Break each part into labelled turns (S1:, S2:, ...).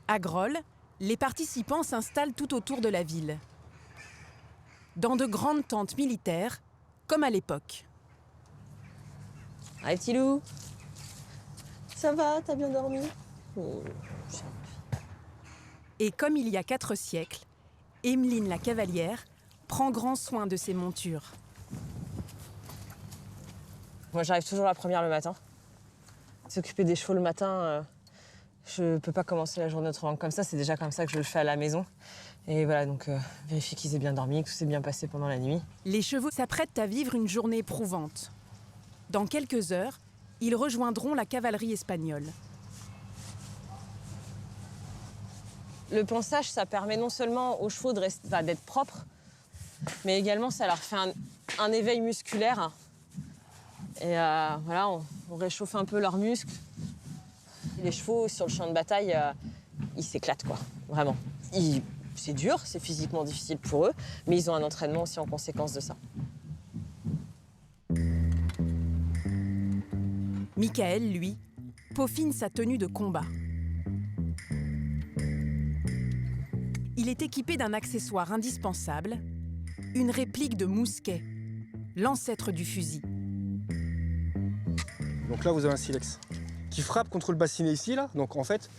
S1: À Groll, les participants s'installent tout autour de la ville, dans de grandes tentes militaires, comme à l'époque.
S2: Allez, petit loup. Ça va, t'as bien dormi?
S1: Et comme il y a 4 siècles, Emmeline la cavalière prend grand soin de ses montures.
S2: Moi, j'arrive toujours la première le matin. S'occuper des chevaux le matin, je peux pas commencer la journée autrement que comme ça. C'est déjà comme ça que je le fais à la maison. Et voilà, donc vérifier qu'ils aient bien dormi, que tout s'est bien passé pendant la nuit.
S1: Les chevaux s'apprêtent à vivre une journée éprouvante. Dans quelques heures, ils rejoindront la cavalerie espagnole.
S2: Le pansage, ça permet non seulement aux chevaux d'être propres, mais également ça leur fait un éveil musculaire. Et voilà, on réchauffe un peu leurs muscles. Les chevaux, sur le champ de bataille, ils s'éclatent, quoi, vraiment. C'est dur, c'est physiquement difficile pour eux, mais ils ont un entraînement aussi en conséquence de ça.
S1: Michael, lui, peaufine sa tenue de combat. Il est équipé d'un accessoire indispensable, une réplique de mousquet, l'ancêtre du fusil.
S3: Donc là, vous avez un silex qui frappe contre le bassinet ici, là. Donc en fait,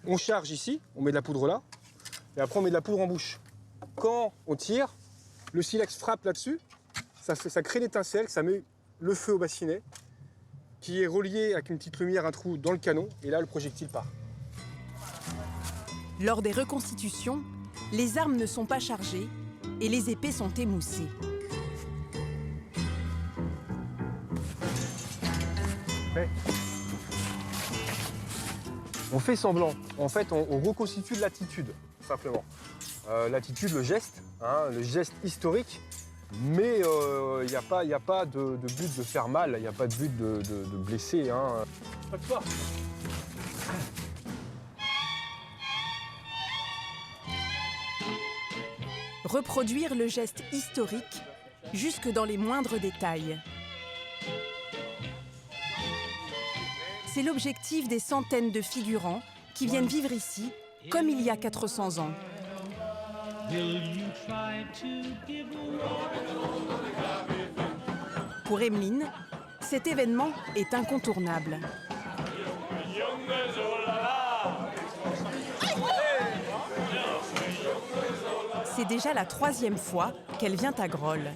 S3: on charge ici, on met de la poudre là, et après on met de la poudre en bouche. Quand on tire, le silex frappe là-dessus, ça crée l'étincelle, ça met le feu au bassinet, qui est relié avec une petite lumière, un trou dans le canon, et là le projectile part.
S1: Lors des reconstitutions, les armes ne sont pas chargées et les épées sont émoussées.
S3: Ouais. On fait semblant. En fait, on reconstitue l'attitude, simplement. L'attitude, le geste historique. Mais il n'y a pas de but de faire mal, il n'y a pas de but de blesser. Pas de force.
S1: Reproduire le geste historique jusque dans les moindres détails. C'est l'objectif des centaines de figurants qui viennent vivre ici, comme il y a 400 ans. Pour Emmeline, cet événement est incontournable. C'est déjà la 3e fois qu'elle vient à Groll.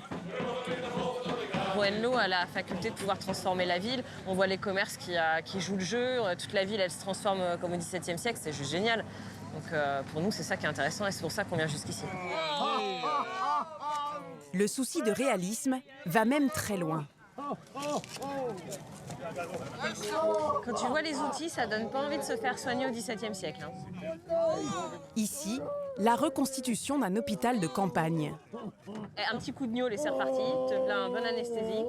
S2: Hohenlohe a la faculté de pouvoir transformer la ville. On voit les commerces qui jouent le jeu. Toute la ville, elle se transforme comme au XVIIe siècle. C'est juste génial. Donc pour nous, c'est ça qui est intéressant et c'est pour ça qu'on vient jusqu'ici.
S1: Le souci de réalisme va même très loin.
S2: Quand tu vois les outils, ça donne pas envie de se faire soigner au XVIIe siècle. Hein.
S1: Ici, la reconstitution d'un hôpital de campagne.
S2: Un petit coup de gnôle et c'est reparti. Te donne une bonne anesthésie.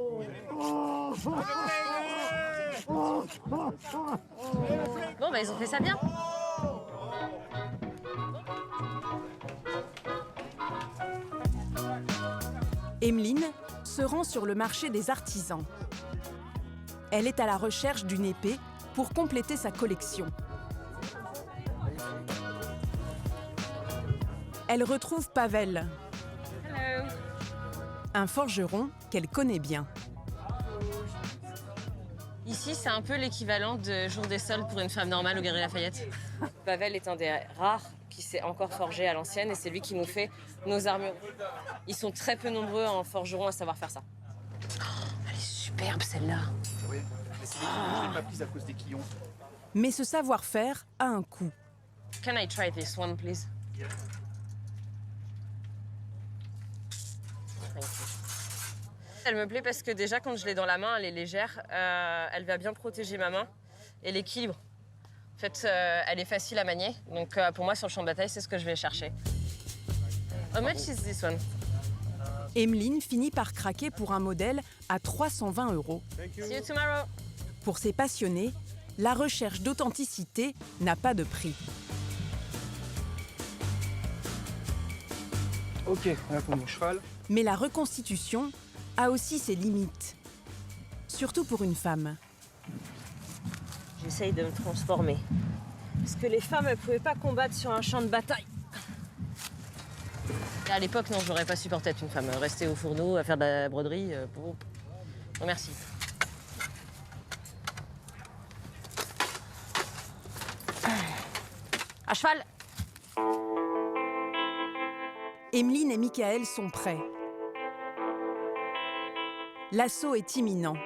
S2: Bon, bah ils ont fait ça bien.
S1: Emmeline se rend sur le marché des artisans. Elle est à la recherche d'une épée pour compléter sa collection. Elle retrouve Pavel,
S2: Hello.
S1: un forgeron qu'elle connaît bien.
S2: Ici, c'est un peu l'équivalent de Jour des Soldes pour une femme normale au Galeries Lafayette. Pavel est un des rares qui s'est encore forgé à l'ancienne et c'est lui qui nous fait nos armures. Ils sont très peu nombreux en forgerons à savoir faire ça. Oh, elle est superbe celle-là.
S4: Oui, mais c'est l'équipe qui m'a prise à cause des quillons.
S1: Mais ce savoir-faire a un coût.
S2: Can I try this one, please? Elle me plaît parce que déjà, quand je l'ai dans la main, elle est légère. Elle va bien protéger ma main et l'équilibre. En fait, elle est facile à manier. Donc, pour moi, sur le champ de bataille, c'est ce que je vais chercher. How much is this one?
S1: Emmeline finit par craquer pour un modèle à 320 €.
S2: See you tomorrow.
S1: Pour ces passionnés, la recherche d'authenticité n'a pas de prix.
S3: Ok, là pour mon cheval.
S1: Mais la reconstitution a aussi ses limites. Surtout pour une femme.
S2: J'essaye de me transformer. Parce que les femmes, elles pouvaient pas combattre sur un champ de bataille. Et à l'époque, non, j'aurais pas supporté être une femme. Rester au fourneau, à faire de la broderie, bon. Non, merci. À cheval!
S1: Emeline et Michael sont prêts. L'assaut est imminent.